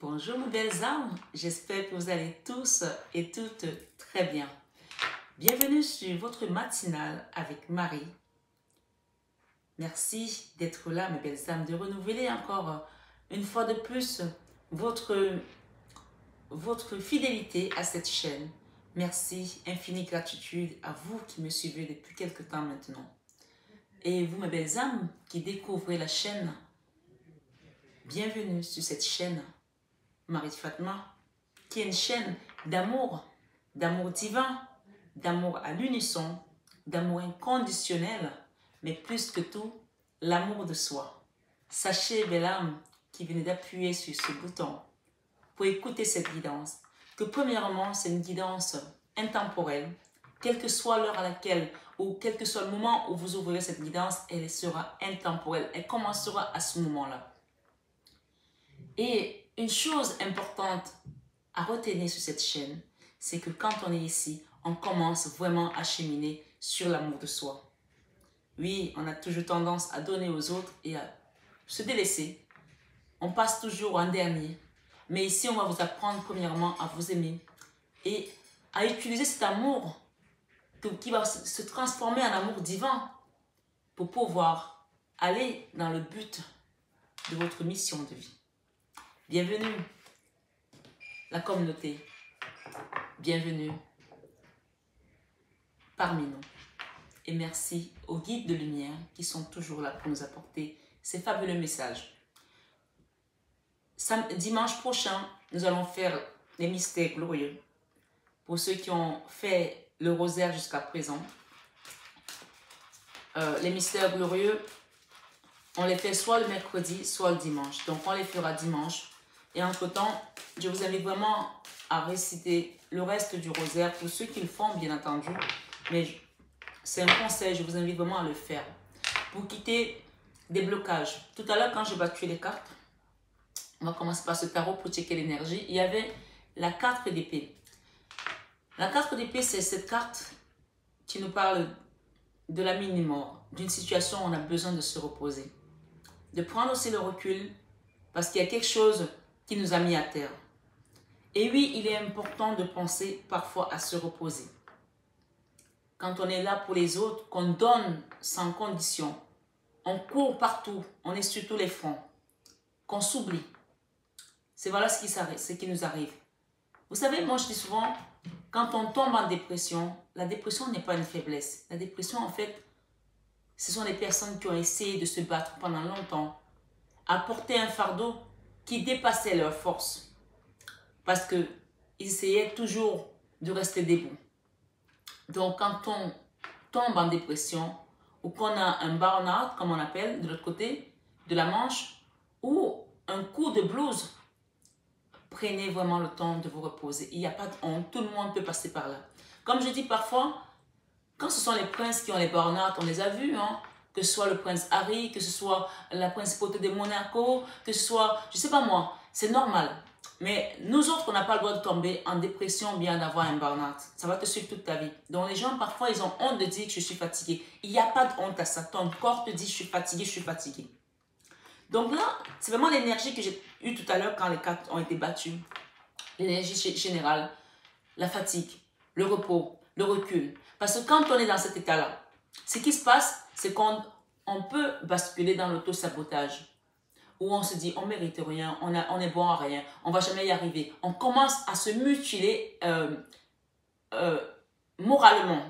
Bonjour mes belles âmes, j'espère que vous allez tous et toutes très bien. Bienvenue sur votre matinale avec Marie. Merci d'être là mes belles âmes, de renouveler encore une fois de plus votre fidélité à cette chaîne. Merci, infinie gratitude à vous qui me suivez depuis quelque temps maintenant. Et vous mes belles âmes qui découvrez la chaîne, bienvenue sur cette chaîne Marie Fatma, qui est une chaîne d'amour divin, d'amour à l'unisson, d'amour inconditionnel, mais plus que tout, l'amour de soi. Sachez, belle âme, qui venez d'appuyer sur ce bouton pour écouter cette guidance, que premièrement, c'est une guidance intemporelle, quelle que soit l'heure à laquelle, ou quel que soit le moment où vous ouvrirez cette guidance, elle sera intemporelle, elle commencera à ce moment-là. Et une chose importante à retenir sur cette chaîne, c'est que quand on est ici, on commence vraiment à cheminer sur l'amour de soi. Oui, on a toujours tendance à donner aux autres et à se délaisser. On passe toujours en dernier. Mais ici, on va vous apprendre premièrement à vous aimer et à utiliser cet amour qui va se transformer en amour divin pour pouvoir aller dans le but de votre mission de vie. Bienvenue, la communauté. Bienvenue parmi nous. Et merci aux guides de lumière qui sont toujours là pour nous apporter ces fabuleux messages. Dimanche prochain, nous allons faire les mystères glorieux. Pour ceux qui ont fait le rosaire jusqu'à présent, les mystères glorieux, on les fait soit le mercredi, soit le dimanche. Donc, on les fera dimanche. Et entre-temps, je vous invite vraiment à réciter le reste du rosaire pour ceux qui le font, bien entendu. Mais c'est un conseil, je vous invite vraiment à le faire. Pour quitter des blocages. Tout à l'heure, quand j'ai battu les cartes, on va commencer par ce tarot pour checker l'énergie. Il y avait la carte d'épée. La carte d'épée, c'est cette carte qui nous parle de la mini-mort, d'une situation où on a besoin de se reposer. De prendre aussi le recul parce qu'il y a quelque chose qui nous a mis à terre. Et oui, il est important de penser parfois à se reposer. Quand on est là pour les autres, qu'on donne sans condition, on court partout, on est sur tous les fronts, qu'on s'oublie. C'est voilà ce qui nous arrive. Vous savez, moi je dis souvent, quand on tombe en dépression, la dépression n'est pas une faiblesse. La dépression, en fait, ce sont les personnes qui ont essayé de se battre pendant longtemps, à porter un fardeau qui dépassait leur force. Parce qu'ils essayaient toujours de rester debout. Donc, quand on tombe en dépression, ou qu'on a un burn-out, comme on appelle, de l'autre côté de la manche, ou un coup de blues, prenez vraiment le temps de vous reposer. Il n'y a pas de honte, tout le monde peut passer par là. Comme je dis parfois, quand ce sont les princes qui ont les burn-out, on les a vus, hein, que ce soit le prince Harry, que ce soit la principauté de Monaco, que ce soit, je ne sais pas moi, c'est normal. Mais nous autres, on n'a pas le droit de tomber en dépression ou bien d'avoir un burn-out. Ça va te suivre toute ta vie. Donc les gens, parfois, ils ont honte de dire que je suis fatigué. Il n'y a pas de honte à ça. Ton corps te dit je suis fatigué, je suis fatigué. Donc là, c'est vraiment l'énergie que j'ai eue tout à l'heure quand les cartes ont été battues. L'énergie générale, la fatigue, le repos, le recul. Parce que quand on est dans cet état-là, ce qui se passe, c'est qu'on peut basculer dans l'auto-sabotage. Où on se dit, on ne mérite rien, on est bon à rien, on ne va jamais y arriver. On commence à se mutiler moralement.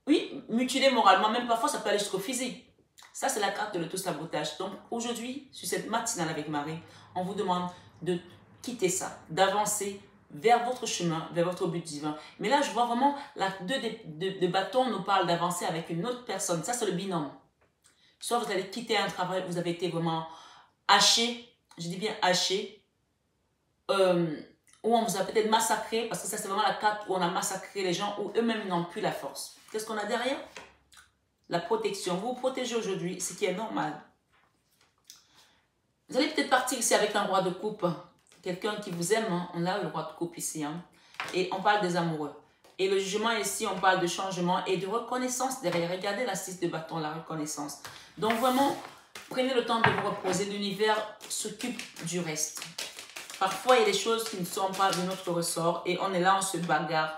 Oui, mutiler moralement, même parfois ça peut aller jusqu'au physique. Ça, c'est la carte de l'auto-sabotage. Donc, aujourd'hui, sur cette matinale avec Marie, on vous demande de quitter ça, d'avancer vers votre chemin, vers votre but divin. Mais là, je vois vraiment, deux bâtons nous parlent d'avancer avec une autre personne. Ça, c'est le binôme. Soit vous allez quitter un travail, vous avez été vraiment haché, je dis bien haché, où on vous a peut-être massacré, parce que ça, c'est vraiment la carte où on a massacré les gens, où eux-mêmes n'ont plus la force. Qu'est-ce qu'on a derrière? La protection. Vous vous protégez aujourd'hui, ce qui est normal. Vous allez peut-être partir ici avec un roi de coupe. Quelqu'un qui vous aime, hein. On a le roi de coupe ici. Hein. Et on parle des amoureux. Et le jugement ici, on parle de changement et de reconnaissance derrière. Regardez la 6 de bâton, la reconnaissance. Donc vraiment, prenez le temps de vous reposer. L'univers s'occupe du reste. Parfois, il y a des choses qui ne sont pas de notre ressort et on est là, on se bagarre.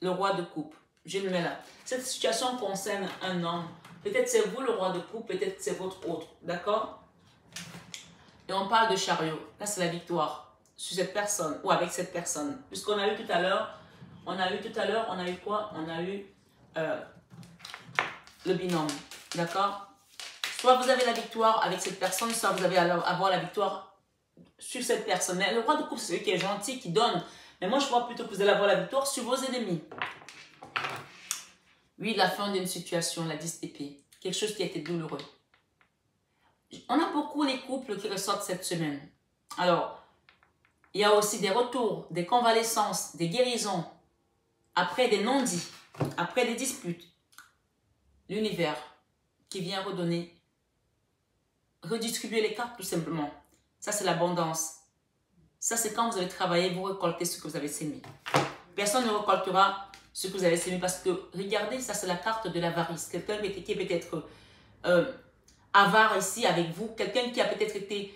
Le roi de coupe, je le mets là. Cette situation concerne un homme. Peut-être c'est vous le roi de coupe, peut-être c'est votre autre. D'accord? Et on parle de chariot. Là, c'est la victoire sur cette personne ou avec cette personne. Puisqu'on a eu tout à l'heure, on a eu quoi? On a eu le binôme. D'accord? Soit vous avez la victoire avec cette personne, soit vous allez avoir la victoire sur cette personne. Mais le roi de coupe, c'est celui qui est gentil, qui donne. Mais moi, je vois plutôt que vous allez avoir la victoire sur vos ennemis. Oui, la fin d'une situation, la 10 épée. Quelque chose qui a été douloureux. On a beaucoup les couples qui ressortent cette semaine. Alors, il y a aussi des retours, des convalescences, des guérisons. Après des non-dits, après des disputes. L'univers qui vient redonner, redistribuer les cartes tout simplement. Ça, c'est l'abondance. Ça, c'est quand vous avez travaillé, vous récoltez ce que vous avez sémé. Personne ne récoltera ce que vous avez sémé parce que, regardez, ça, c'est la carte de l'avarice. Quelqu'un qui est peut-être avare ici avec vous. Quelqu'un qui a peut-être été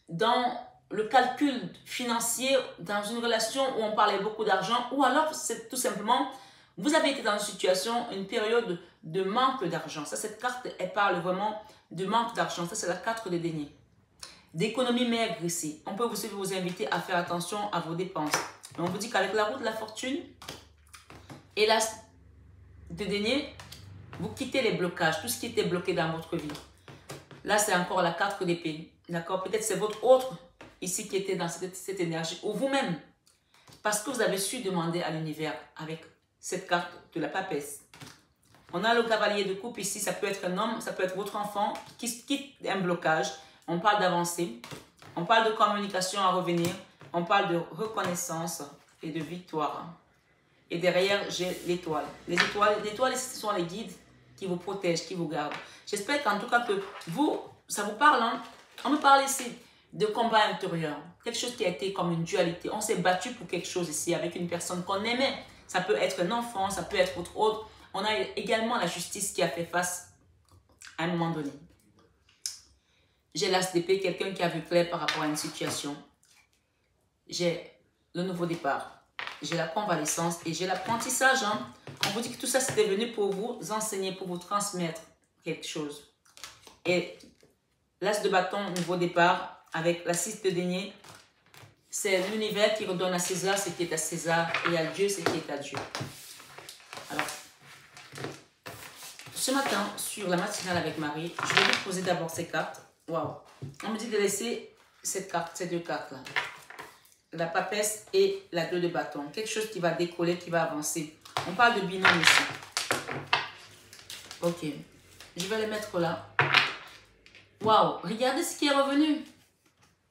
dans le calcul financier, dans une relation où on parlait beaucoup d'argent. Ou alors, c'est tout simplement, vous avez été dans une situation, une période de manque d'argent. Ça, cette carte, elle parle vraiment de manque d'argent. Ça, c'est la carte des deniers. D'économie maigre ici. On peut aussi vous inviter à faire attention à vos dépenses. On vous dit qu'avec la roue de la fortune et l'as de denier, vous quittez les blocages, tout ce qui était bloqué dans votre vie. Là, c'est encore la carte d'épée. D'accord? Peut-être c'est votre autre ici qui était dans cette énergie. Ou vous-même. Parce que vous avez su demander à l'univers avec cette carte de la papesse. On a le cavalier de coupe ici. Ça peut être un homme, ça peut être votre enfant qui quitte un blocage. On parle d'avancée, on parle de communication à revenir, on parle de reconnaissance et de victoire. Et derrière, j'ai l'étoile. Les étoiles, ce sont les guides qui vous protègent, qui vous gardent. J'espère qu'en tout cas que vous, ça vous parle. Hein? On me parle ici de combat intérieur. Quelque chose qui a été comme une dualité. On s'est battu pour quelque chose ici avec une personne qu'on aimait. Ça peut être un enfant, ça peut être votre autre. On a également la justice qui a fait face à un moment donné. J'ai l'as d'épée, quelqu'un qui a vu clair par rapport à une situation. J'ai le nouveau départ. J'ai la convalescence et j'ai l'apprentissage. Hein. On vous dit que tout ça, c'était venu pour vous enseigner, pour vous transmettre quelque chose. Et l'as de bâton, nouveau départ, avec la 6 de denier, c'est l'univers qui redonne à César ce qui est à César et à Dieu ce qui est à Dieu. Alors, ce matin, sur la matinale avec Marie, je vais vous poser d'abord ces cartes. Waouh! On me dit de laisser cette carte, ces deux cartes-là. La papesse et la 2 de bâton. Quelque chose qui va décoller, qui va avancer. On parle de binôme ici. Ok. Je vais les mettre là. Waouh! Regardez ce qui est revenu.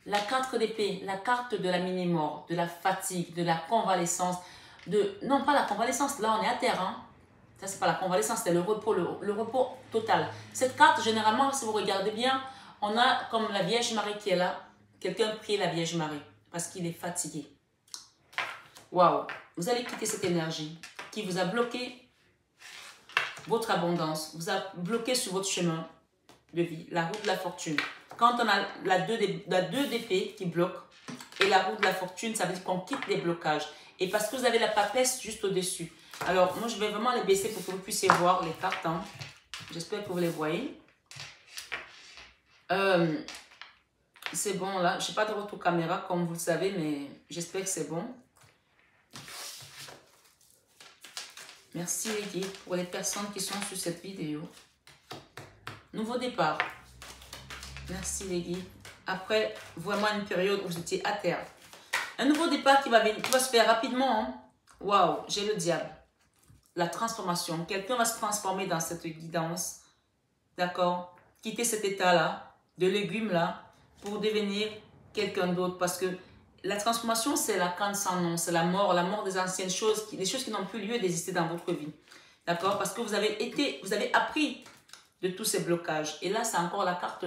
La carte d'épée, la carte de la mini-mort, de la fatigue, de la convalescence. Non, pas la convalescence. Là, on est à terre. Hein? Ça, c'est pas la convalescence, c'est le repos, le repos total. Cette carte, généralement, si vous regardez bien, on a comme la Vierge Marie qui est là. Quelqu'un prie la Vierge Marie parce qu'il est fatigué. Waouh! Vous allez quitter cette énergie qui vous a bloqué votre abondance, vous a bloqué sur votre chemin de vie, la roue de la fortune. Quand on a la 2 d'épée qui bloque et la roue de la fortune, ça veut dire qu'on quitte les blocages. Et parce que vous avez la papesse juste au-dessus. Alors, moi, je vais vraiment les baisser pour que vous puissiez voir les cartes. Hein. J'espère que vous les voyez. C'est bon là, je n'ai pas de retour caméra comme vous le savez, mais j'espère que c'est bon. Merci les guides pour les personnes qui sont sur cette vidéo. Nouveau départ. Merci les guides. Après vraiment une période où vous étiez à terre. Un nouveau départ qui va se faire rapidement. Hein. Waouh, j'ai le diable. La transformation. Quelqu'un va se transformer dans cette guidance. D'accord? Quitter cet état-là, de légumes-là, pour devenir quelqu'un d'autre. Parce que la transformation, c'est la canne sans nom, c'est la mort des anciennes choses, des choses qui n'ont plus lieu d'exister dans votre vie. D'accord? Parce que vous avez appris de tous ces blocages. Et là, c'est encore la carte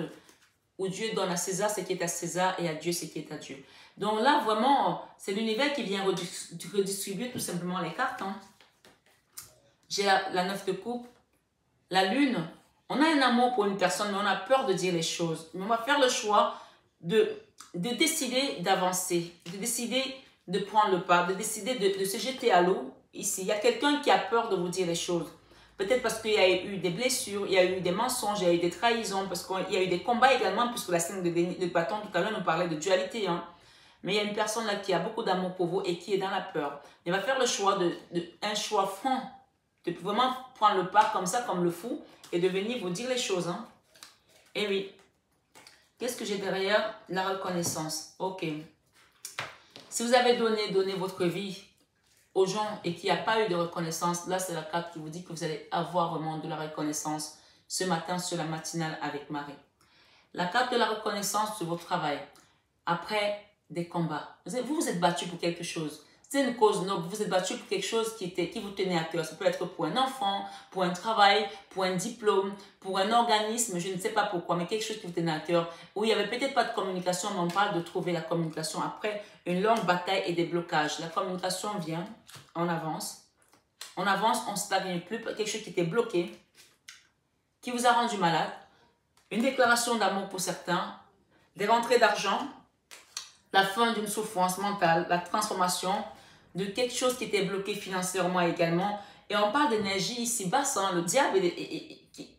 où Dieu donne à César ce qui est à César et à Dieu ce qui est à Dieu. Donc là, vraiment, c'est l'univers qui vient redistribuer tout simplement les cartes. Hein. J'ai la 9 de coupe, la lune. On a un amour pour une personne, mais on a peur de dire les choses. Mais on va faire le choix de de décider d'avancer, de décider de prendre le pas, de décider de se jeter à l'eau. Ici, il y a quelqu'un qui a peur de vous dire les choses. Peut-être parce qu'il y a eu des blessures, il y a eu des mensonges, il y a eu des trahisons, parce qu'il y a eu des combats également, puisque la scène de bâton tout à l'heure nous parlait de dualité. Hein. Mais il y a une personne là qui a beaucoup d'amour pour vous et qui est dans la peur. Elle va faire le choix un choix franc, de vraiment prendre le pas comme ça, comme le fou, et de venir vous dire les choses. Hein. Et oui. Qu'est-ce que j'ai derrière? La reconnaissance. Ok. Si vous avez donné votre vie aux gens et qu'il n'y a pas eu de reconnaissance, là c'est la carte qui vous dit que vous allez avoir vraiment de la reconnaissance ce matin sur la matinale avec Marie. La carte de la reconnaissance sur votre travail. Après des combats. Vous vous êtes battu pour quelque chose. C'est une cause noble. Vous êtes battu pour quelque chose qui vous tenait à cœur. Ça peut être pour un enfant, pour un travail, pour un diplôme, pour un organisme, je ne sais pas pourquoi, mais quelque chose qui vous tenait à cœur. Où il n'y avait peut-être pas de communication, mais on parle de trouver la communication après une longue bataille et des blocages. La communication vient, on avance, on ne stagne plus, quelque chose qui était bloqué, qui vous a rendu malade, une déclaration d'amour pour certains, des rentrées d'argent, la fin d'une souffrance mentale, la transformation de quelque chose qui était bloqué financièrement également. Et on parle d'énergie ici basse, hein, le diable et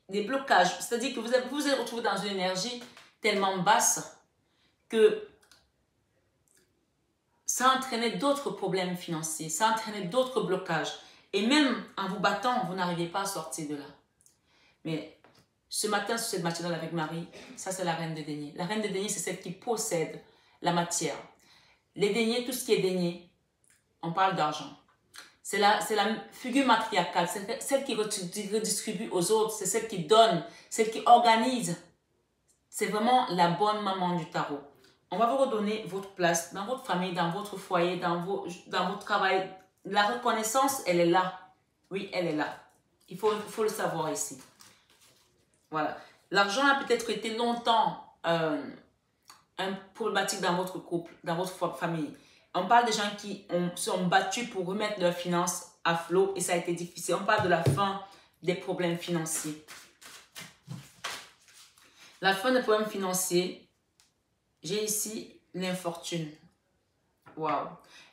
des blocages. C'est-à-dire que vous vous êtes retrouvé dans une énergie tellement basse que ça a entraîné d'autres problèmes financiers, ça a entraîné d'autres blocages. Et même en vous battant, vous n'arrivez pas à sortir de là. Mais ce matin, sur cette matinale avec Marie, ça c'est la reine des deniers. La reine des deniers, c'est celle qui possède la matière. Les deniers, tout ce qui est denier, on parle d'argent. C'est la figure matriarcale, c'est celle qui redistribue aux autres, c'est celle qui donne, celle qui organise. C'est vraiment la bonne maman du tarot. On va vous redonner votre place dans votre famille, dans votre foyer, dans votre travail. La reconnaissance, elle est là. Oui, elle est là. Il faut le savoir ici. Voilà. L'argent a peut-être été longtemps un problématique dans votre couple, dans votre famille. On parle des gens qui sont battus pour remettre leurs finances à flot et ça a été difficile. On parle de la fin des problèmes financiers. La fin des problèmes financiers, j'ai ici l'infortune. Waouh!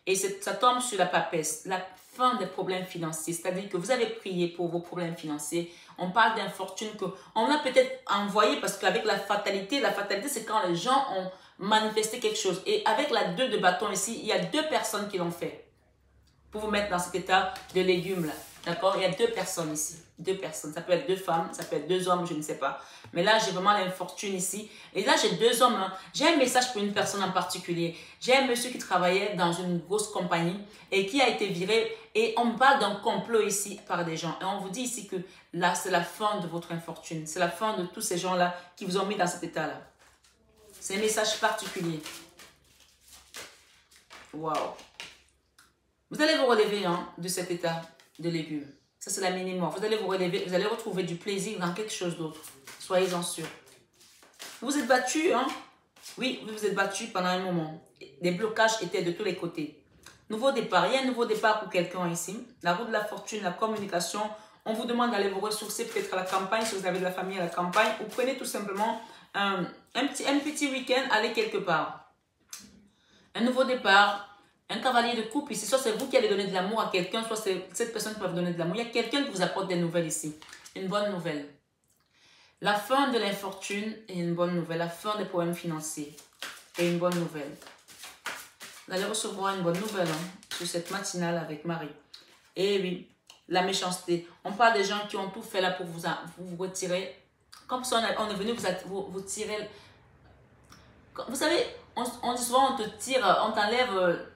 Et ça tombe sur la papesse. La fin des problèmes financiers, c'est-à-dire que vous avez prié pour vos problèmes financiers. On parle d'infortune qu'on a peut-être envoyé parce qu'avec la fatalité c'est quand les gens ont manifesté quelque chose. Et avec la 2 de bâton ici, il y a 2 personnes qui l'ont fait pour vous mettre dans cet état de légumes là. D'accord? Il y a 2 personnes ici. 2 personnes. Ça peut être 2 femmes, ça peut être 2 hommes, je ne sais pas. Mais là, j'ai vraiment l'infortune ici. Et là, j'ai 2 hommes. Hein. J'ai un message pour une personne en particulier. J'ai un monsieur qui travaillait dans une grosse compagnie et qui a été viré. Et on parle d'un complot ici par des gens. Et on vous dit ici que là, c'est la fin de votre infortune. C'est la fin de tous ces gens-là qui vous ont mis dans cet état-là. C'est un message particulier. Waouh! Vous allez vous relever hein, de cet état de légumes. Ça, c'est la minimum. Vous allez vous relever, vous allez retrouver du plaisir dans quelque chose d'autre. Soyez-en sûrs. Vous vous êtes battus, hein? Oui, vous vous êtes battus pendant un moment. Les blocages étaient de tous les côtés. Nouveau départ. Il y a un nouveau départ pour quelqu'un ici. La roue de la fortune, la communication. On vous demande d'aller vous ressourcer peut-être à la campagne, si vous avez de la famille à la campagne. Ou prenez tout simplement un petit week-end, allez quelque part. Un nouveau départ. Un cavalier de couple ici, soit c'est vous qui allez donner de l'amour à quelqu'un, soit c'est cette personne qui va vous donner de l'amour. Il y a quelqu'un qui vous apporte des nouvelles ici. Une bonne nouvelle. La fin de l'infortune est une bonne nouvelle. La fin des problèmes financiers est une bonne nouvelle. Vous allez recevoir une bonne nouvelle hein, sur cette matinale avec Marie. Et oui, la méchanceté. On parle des gens qui ont tout fait là pour vous retirer. Comme ça, on est venu vous tirer. Vous savez, on dit souvent, on te tire, on t'enlève...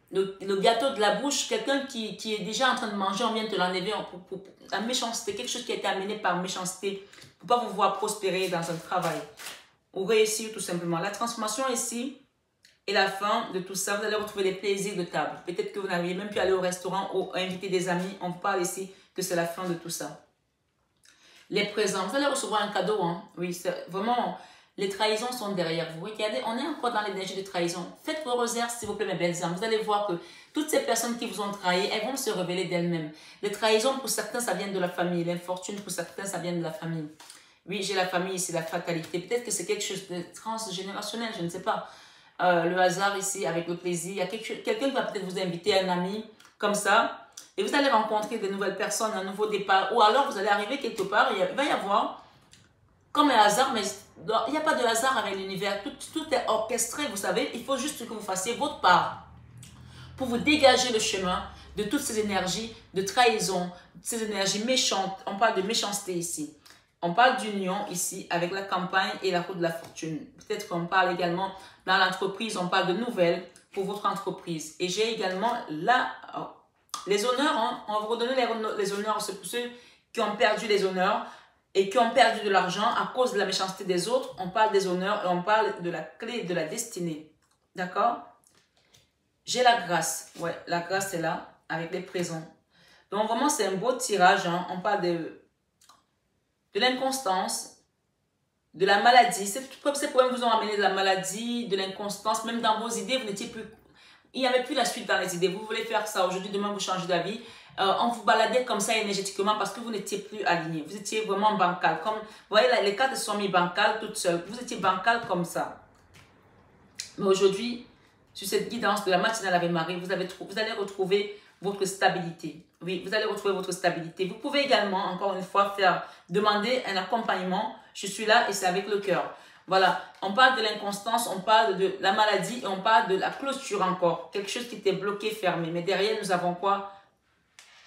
Le gâteau de la bouche, quelqu'un qui est déjà en train de manger, on vient de te l'enlever pour la méchanceté, quelque chose qui a été amené par méchanceté, pour ne pas vous voir prospérer dans un travail, ou réussir tout simplement. La transformation ici, et la fin de tout ça, vous allez retrouver des plaisirs de table. Peut-être que vous n'arrivez même plus à aller au restaurant ou inviter des amis, on vous parle ici que c'est la fin de tout ça. Les présents, vous allez recevoir un cadeau, hein. Oui, c'est vraiment... Les trahisons sont derrière vous. Regardez, on est encore dans l'énergie de trahison. Faites vos rosaires, s'il vous plaît, mes belles âmes. Vous allez voir que toutes ces personnes qui vous ont trahi, elles vont se révéler d'elles-mêmes. Les trahisons, pour certains, ça vient de la famille. L'infortune, pour certains, ça vient de la famille. Oui, j'ai la famille, c'est la fatalité. Peut-être que c'est quelque chose de transgénérationnel, je ne sais pas. le hasard ici avec le plaisir. Il y a quelqu'un qui va peut-être vous inviter, un ami, comme ça. Et vous allez rencontrer de nouvelles personnes, un nouveau départ. Ou alors vous allez arriver quelque part et il va y avoir comme un hasard, mais il n'y a pas de hasard avec l'univers. Tout est orchestré, vous savez. Il faut juste que vous fassiez votre part pour vous dégager le chemin de toutes ces énergies de trahison, ces énergies méchantes. On parle de méchanceté ici. On parle d'union ici avec la campagne et la roue de la fortune. Peut-être qu'on parle également dans l'entreprise, on parle de nouvelles pour votre entreprise. Et j'ai également là, les honneurs, hein. On va vous redonner les honneurs, c'est pour ceux qui ont perdu les honneurs et qui ont perdu de l'argent à cause de la méchanceté des autres. On parle des honneurs et on parle de la clé de la destinée. D'accord? J'ai la grâce. Ouais, la grâce est là avec les présents. Donc vraiment, c'est un beau tirage. Hein. On parle de l'inconstance, de la maladie. Ces problèmes vous ont amené de la maladie, de l'inconstance. Même dans vos idées, vous n'étiez plus... Il n'y avait plus la suite dans les idées. Vous voulez faire ça aujourd'hui, demain, vous changez d'avis. On vous baladait comme ça énergétiquement parce que vous n'étiez plus aligné. Vous étiez vraiment bancal. Comme, vous voyez, là, les cartes se sont mis bancales toutes seules. Vous étiez bancal comme ça. Mais aujourd'hui, sur cette guidance de la matinale avec Marie, vous allez retrouver votre stabilité. Oui, vous allez retrouver votre stabilité. Vous pouvez également, encore une fois, demander un accompagnement. Je suis là et c'est avec le cœur. Voilà, on parle de l'inconstance, on parle de la maladie et on parle de la clôture encore. Quelque chose qui était bloqué, fermé. Mais derrière, nous avons quoi?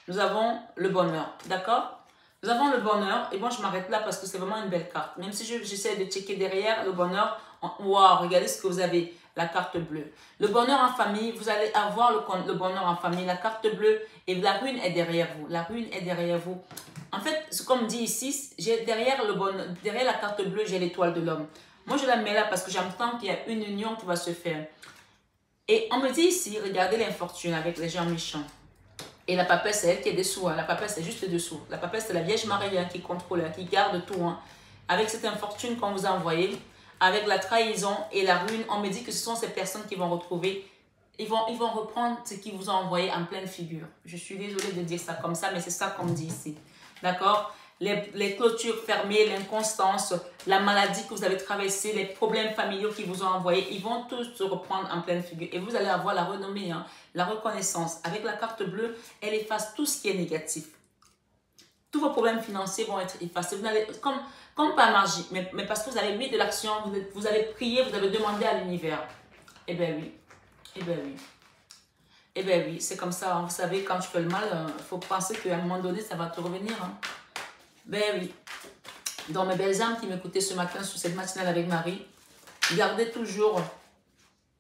Nous avons le bonheur. D'accord? Nous avons le bonheur. Et moi, je m'arrête là parce que c'est vraiment une belle carte. Même si j'essaie de checker derrière le bonheur. Waouh, regardez ce que vous avez. La carte bleue. Le bonheur en famille, vous allez avoir le bonheur en famille. La carte bleue et la rune est derrière vous. La rune est derrière vous. En fait, comme dit ici, derrière la carte bleue, j'ai l'étoile de l'homme. Moi, je la mets là parce que j'entends qu'il y a une union qui va se faire. Et on me dit ici, regardez l'infortune avec les gens méchants. Et la papesse, c'est elle qui est dessous. Hein. La papesse, c'est juste dessous. La papesse, c'est la Vierge Marie hein, qui contrôle, qui garde tout. Hein. Avec cette infortune qu'on vous a envoyée, avec la trahison et la rune, on me dit que ce sont ces personnes qui vont retrouver, ils vont reprendre ce qu'ils vous ont envoyé en pleine figure. Je suis désolée de dire ça comme ça, mais c'est ça qu'on me dit ici. D'accord? Les clôtures fermées, l'inconstance, la maladie que vous avez traversée, les problèmes familiaux qu'ils vous ont envoyés, ils vont tous se reprendre en pleine figure. Et vous allez avoir la renommée, hein, la reconnaissance. Avec la carte bleue, elle efface tout ce qui est négatif. Tous vos problèmes financiers vont être effacés. Vous n'allez, comme par magie, mais parce que vous avez mis de l'action, vous avez prié, vous avez demandé à l'univers. Eh bien oui, eh bien oui. Eh bien oui, c'est comme ça. Hein. Vous savez, quand tu fais le mal, il faut penser qu'à un moment donné, ça va te revenir. Hein. Ben oui. Donc mes belles âmes qui m'écoutaient ce matin sur cette matinale avec Marie, gardez toujours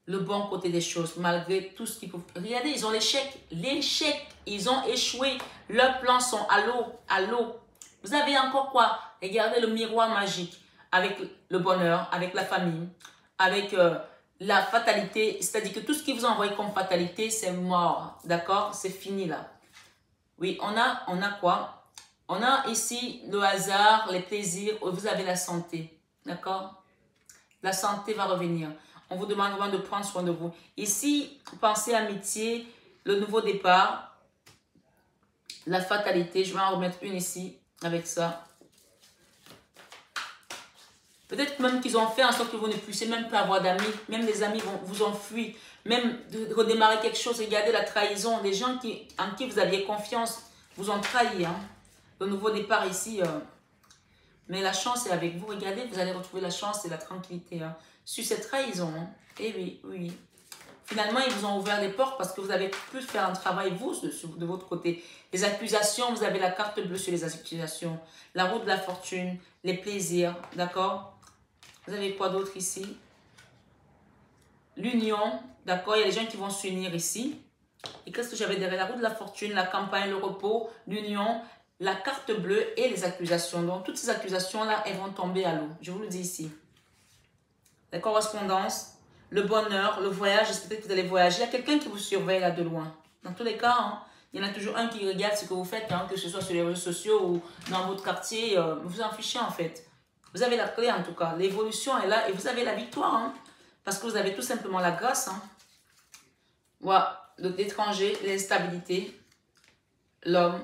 le bon côté des choses, malgré tout ce qu'ils peuvent. Regardez, ils ont l'échec. L'échec, ils ont échoué. Leurs plans sont à l'eau, à l'eau. Vous avez encore quoi? Regardez le miroir magique avec le bonheur, avec la famille, avec la fatalité. C'est-à-dire que tout ce qu'ils vous ont envoyé comme fatalité, c'est mort. D'accord? C'est fini là. Oui, on a quoi? On a ici le hasard, les plaisirs. Vous avez la santé. D'accord? La santé va revenir. On vous demande vraiment de prendre soin de vous. Ici, pensez amitié, le nouveau départ, la fatalité. Je vais en remettre une ici avec ça. Peut-être même qu'ils ont fait en sorte que vous ne puissiez même pas avoir d'amis. Même les amis vous ont fui. Même de redémarrer quelque chose. Regardez la trahison. Les gens en qui vous aviez confiance vous ont trahi. Hein. Le nouveau départ ici. Mais la chance est avec vous. Regardez, vous allez retrouver la chance et la tranquillité. Hein. Sur cette trahison. Hein. Eh oui, oui. Finalement, ils vous ont ouvert les portes parce que vous avez pu faire un travail, vous, de votre côté. Les accusations, vous avez la carte bleue sur les accusations. La roue de la fortune, les plaisirs, d'accord? Vous avez quoi d'autre ici? L'union, d'accord? Il y a des gens qui vont s'unir ici. Et qu'est-ce que j'avais derrière? La roue de la fortune, la campagne, le repos, l'union, la carte bleue et les accusations. Donc, toutes ces accusations-là, elles vont tomber à l'eau. Je vous le dis ici. La correspondance, le bonheur, le voyage, peut-être que vous allez voyager. Il y a quelqu'un qui vous surveille là de loin. Dans tous les cas, hein, il y en a toujours un qui regarde ce que vous faites, hein, que ce soit sur les réseaux sociaux ou dans votre quartier. Vous en fichez en fait. Vous avez la clé en tout cas. L'évolution est là et vous avez la victoire. Hein, parce que vous avez tout simplement la grâce. Hein. Voilà. Donc l'étranger, l'instabilité, l'homme,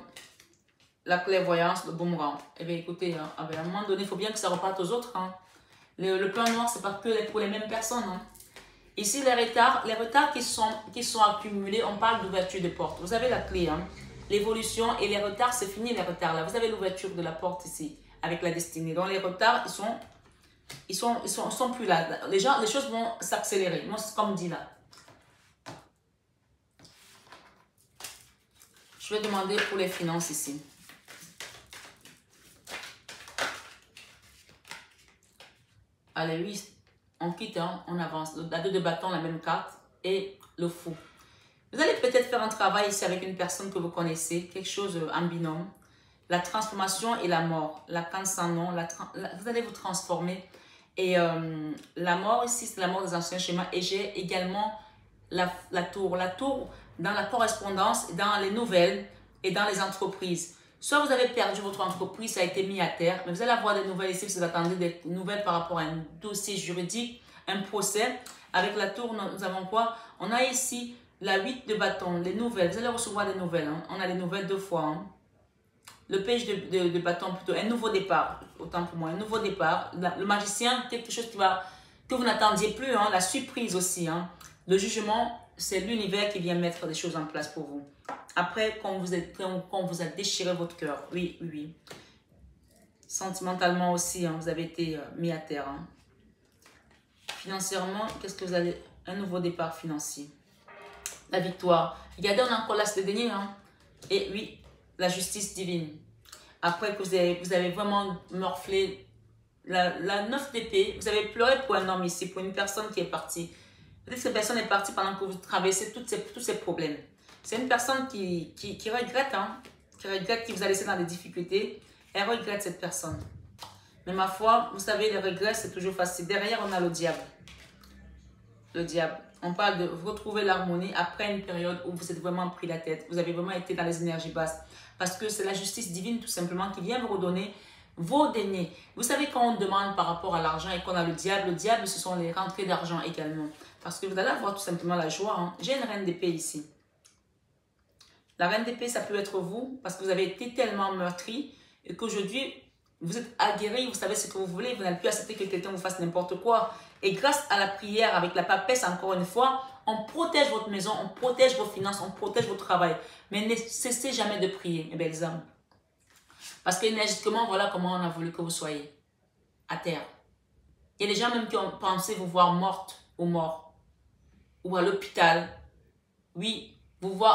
la clairvoyance, le boomerang. Eh bien écoutez, hein, à un moment donné, il faut bien que ça reparte aux autres. Hein. Le plan noir, c'est pas que pour les mêmes personnes. Hein. Ici, les retards qui sont accumulés, on parle d'ouverture de porte. Vous avez la clé, hein? L'évolution et les retards, c'est fini les retards là. Vous avez l'ouverture de la porte ici, avec la destinée. Donc les retards, ils sont plus là. Les choses vont s'accélérer. Moi, c'est comme dit là. Je vais demander pour les finances ici. Allez, oui, on quitte, hein, on avance. La 2 de bâton, la même carte. Et le fou. Vous allez peut-être faire un travail ici avec une personne que vous connaissez. Quelque chose en binôme. La transformation et la mort. La canne sans nom. Vous allez vous transformer. Et la mort ici, c'est la mort des anciens schémas. Et j'ai également la tour. La tour dans la correspondance, dans les nouvelles et dans les entreprises. Soit vous avez perdu votre entreprise, ça a été mis à terre, mais vous allez avoir des nouvelles ici, vous attendez des nouvelles par rapport à un dossier juridique, un procès. Avec la tour, nous avons quoi? On a ici la 8 de bâton, les nouvelles. Vous allez recevoir des nouvelles. Hein. On a les nouvelles 2 fois. Hein. Le page de bâton, plutôt, un nouveau départ. Autant pour moi, un nouveau départ. Le magicien, quelque chose que vous n'attendiez plus. Hein. La surprise aussi. Hein. Le jugement, c'est l'univers qui vient mettre des choses en place pour vous. Après, quand vous a déchiré votre cœur. Oui, oui, oui. Sentimentalement aussi, hein, vous avez été mis à terre. Hein. Financièrement, qu'est-ce que vous allez... Un nouveau départ financier. La victoire. Regardez, on a encore l'as de denier. Hein. Et oui, la justice divine. Après que vous avez vraiment morflé la 9 d'épée, vous avez pleuré pour un homme ici, pour une personne qui est partie. Peut-être que cette personne est partie pendant que vous traversez tous ces problèmes. C'est une personne qui regrette, hein, qui regrette, qui vous a laissé dans des difficultés. Elle regrette cette personne. Mais ma foi, vous savez, les regrets, c'est toujours facile. Derrière, on a le diable. Le diable. On parle de retrouver l'harmonie après une période où vous êtes vraiment pris la tête. Vous avez vraiment été dans les énergies basses. Parce que c'est la justice divine, tout simplement, qui vient vous redonner vos deniers. Vous savez, quand on demande par rapport à l'argent et qu'on a le diable, ce sont les rentrées d'argent également. Parce que vous allez avoir tout simplement la joie. Hein. J'ai une reine d'épée ici. La reine d'épée, ça peut être vous, parce que vous avez été tellement meurtri et qu'aujourd'hui, vous êtes aguerri, vous savez ce que vous voulez, vous n'allez plus accepter que quelqu'un vous fasse n'importe quoi. Et grâce à la prière, avec la papesse, encore une fois, on protège votre maison, on protège vos finances, on protège votre travail. Mais ne cessez jamais de prier, mes belles âmes. Parce qu'énergétiquement, voilà comment on a voulu que vous soyez. À terre. Il y a des gens même qui ont pensé vous voir morte ou mort. Ou à l'hôpital. Oui.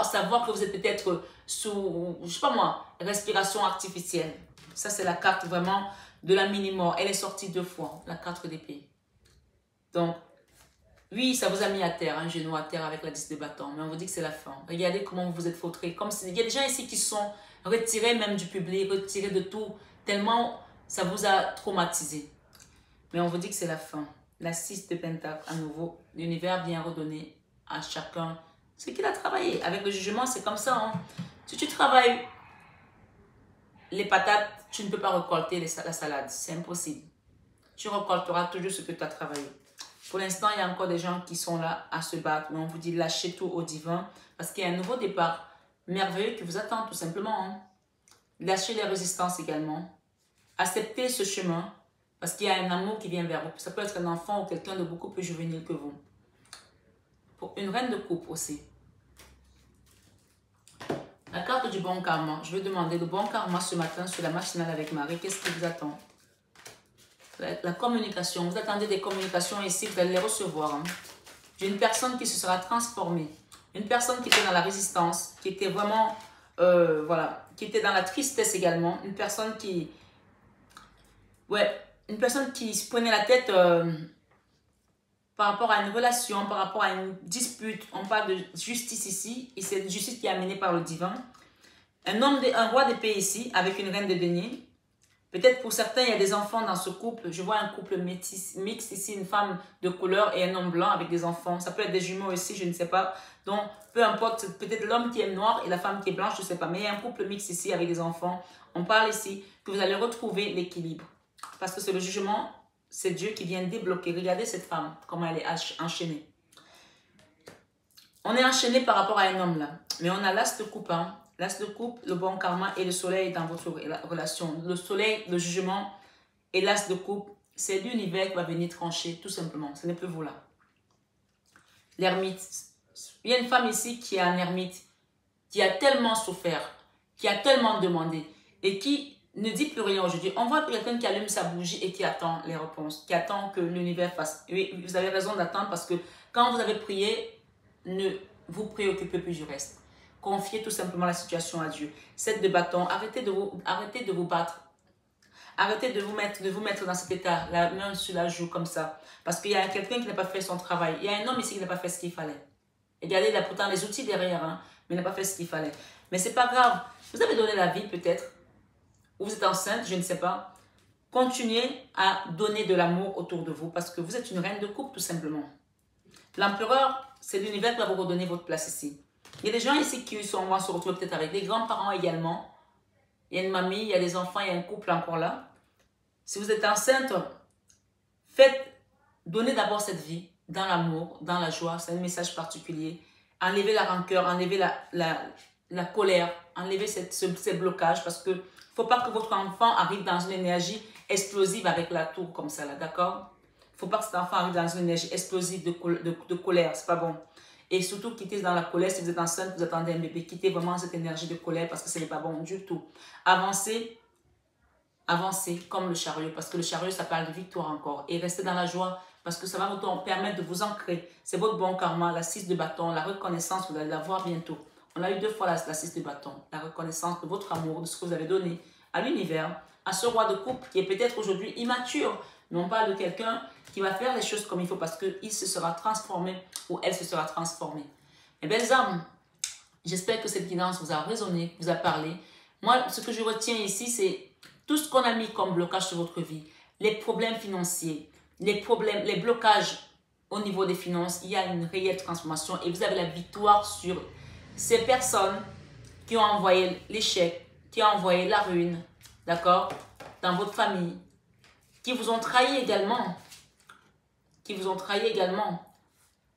Savoir que vous êtes peut-être sous, je sais pas moi, respiration artificielle. Ça, c'est la carte vraiment de la mini-mort. Elle est sortie 2 fois, la 4 d'épée. Donc, oui, ça vous a mis à terre, un genou à terre avec la 10 de bâton. Mais on vous dit que c'est la fin. Regardez comment vous vous êtes fautré. Il y a des gens ici qui sont retirés même du public, retirés de tout, tellement ça vous a traumatisé. Mais on vous dit que c'est la fin. La 6 de pentacle, à nouveau, l'univers vient redonner à chacun ce qu'il a travaillé. Avec le jugement, c'est comme ça. Hein. Si tu travailles les patates, tu ne peux pas récolter la salade. C'est impossible. Tu récolteras toujours ce que tu as travaillé. Pour l'instant, il y a encore des gens qui sont là à se battre. Mais on vous dit lâchez tout au divin. Parce qu'il y a un nouveau départ merveilleux qui vous attend tout simplement. Hein. Lâchez les résistances également. Acceptez ce chemin. Parce qu'il y a un amour qui vient vers vous. Ça peut être un enfant ou quelqu'un de beaucoup plus juvénile que vous. Pour une reine de coupe aussi. La carte du bon karma. Je vais demander le bon karma ce matin sur la machinale avec Marie. Qu'est-ce qui vous attend? La communication. Vous attendez des communications ici. Vous allez les recevoir. Hein. J'ai une personne qui se sera transformée. Une personne qui était dans la résistance. Qui était vraiment... voilà. Qui était dans la tristesse également. Une personne qui... Ouais. Une personne qui se prenait la tête... par rapport à une relation, par rapport à une dispute, on parle de justice ici, et c'est une justice qui est amenée par le divin. Un roi d'épée ici, avec une reine de denier. Peut-être pour certains, il y a des enfants dans ce couple. Je vois un couple mixte ici, une femme de couleur et un homme blanc avec des enfants. Ça peut être des jumeaux ici, je ne sais pas. Donc, peu importe, peut-être l'homme qui est noir et la femme qui est blanche, je ne sais pas. Mais il y a un couple mixte ici avec des enfants. On parle ici que vous allez retrouver l'équilibre. Parce que c'est le jugement. C'est Dieu qui vient débloquer. Regardez cette femme, comment elle est enchaînée. On est enchaîné par rapport à un homme là. Mais on a l'as de coupe. Hein. L'as de coupe, le bon karma et le soleil dans votre relation. Le soleil, le jugement et l'as de coupe, c'est l'univers qui va venir trancher tout simplement. Ce n'est plus vous là. l'ermite. Il y a une femme ici qui est un ermite, qui a tellement souffert, qui a tellement demandé et qui ne dit plus rien aujourd'hui. On voit quelqu'un qui allume sa bougie et qui attend les réponses, qui attend que l'univers fasse. Oui, vous avez raison d'attendre parce que quand vous avez prié, ne vous préoccupez plus du reste. Confiez tout simplement la situation à Dieu. 7 de bâton, arrêtez de vous battre. Arrêtez de vous mettre dans cet état, la main sur la joue comme ça. Parce qu'il y a quelqu'un qui n'a pas fait son travail. Il y a un homme ici qui n'a pas fait ce qu'il fallait. Regardez, il a pourtant les outils derrière, hein, mais il n'a pas fait ce qu'il fallait. Mais c'est pas grave. Vous avez donné la vie peut-être. Ou vous êtes enceinte, je ne sais pas. Continuez à donner de l'amour autour de vous parce que vous êtes une reine de couple tout simplement. L'empereur, c'est l'univers qui va vous redonner votre place ici. Il y a des gens ici qui vont se retrouver peut-être avec des grands-parents également. Il y a une mamie, il y a des enfants, il y a un couple encore là. Si vous êtes enceinte, donnez d'abord cette vie dans l'amour, dans la joie. C'est un message particulier. Enlevez la rancœur, enlevez la colère, enlevez ces blocages parce que faut pas que votre enfant arrive dans une énergie explosive avec la tour comme ça, là, d'accord? Il ne faut pas que cet enfant arrive dans une énergie explosive de colère, c'est pas bon. Et surtout, quittez dans la colère, si vous êtes enceinte, vous attendez un bébé, quittez vraiment cette énergie de colère parce que ce n'est pas bon du tout. Avancez comme le chariot, parce que le chariot, ça parle de victoire encore. Et restez dans la joie parce que ça va vous permettre de vous ancrer. C'est votre bon karma, la 6 de bâton, la reconnaissance, vous allez la voir bientôt. On a eu 2 fois la 6 de bâton, la reconnaissance de votre amour, de ce que vous avez donné à l'univers, à ce roi de coupe qui est peut-être aujourd'hui immature. Mais on parle de quelqu'un qui va faire les choses comme il faut parce qu'il se sera transformé ou elle se sera transformée. Mes belles âmes, j'espère que cette guidance vous a résonné, vous a parlé. Moi, ce que je retiens ici, c'est tout ce qu'on a mis comme blocage sur votre vie, les problèmes financiers, les blocages au niveau des finances. Il y a une réelle transformation et vous avez la victoire sur ces personnes qui ont envoyé l'échec, qui ont envoyé la ruine, d'accord, dans votre famille, qui vous ont trahi également,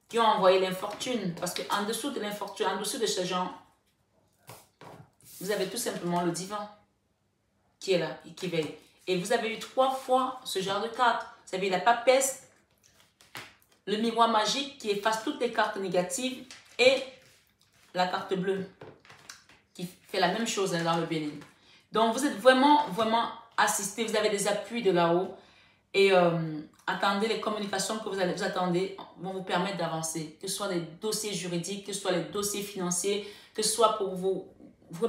qui ont envoyé l'infortune, parce qu'en dessous de l'infortune, en dessous de ces gens, vous avez tout simplement le divin qui est là, qui veille. Et vous avez eu 3 fois ce genre de carte. Vous avez la papesse, le miroir magique qui efface toutes les cartes négatives et la carte bleue qui fait la même chose dans le bénin. Donc, vous êtes vraiment, vraiment assisté. Vous avez des appuis de là-haut. Et attendez, les communications que vous attendez vont vous permettre d'avancer. Que ce soit des dossiers juridiques, que ce soit les dossiers financiers, que ce soit pour vous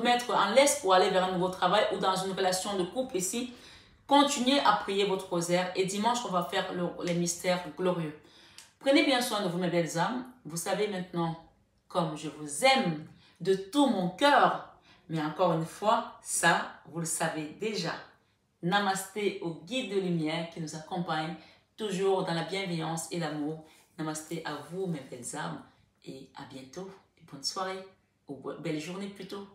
mettre en laisse pour aller vers un nouveau travail ou dans une relation de couple ici. Continuez à prier votre rosaire et dimanche, on va faire les mystères glorieux. Prenez bien soin de vous, mes belles âmes. Vous savez maintenant, comme je vous aime de tout mon cœur, mais encore une fois, ça, vous le savez déjà. Namasté au guide de lumière qui nous accompagne toujours dans la bienveillance et l'amour. Namasté à vous, mes belles âmes, et à bientôt. Et bonne soirée, ou belle journée plutôt.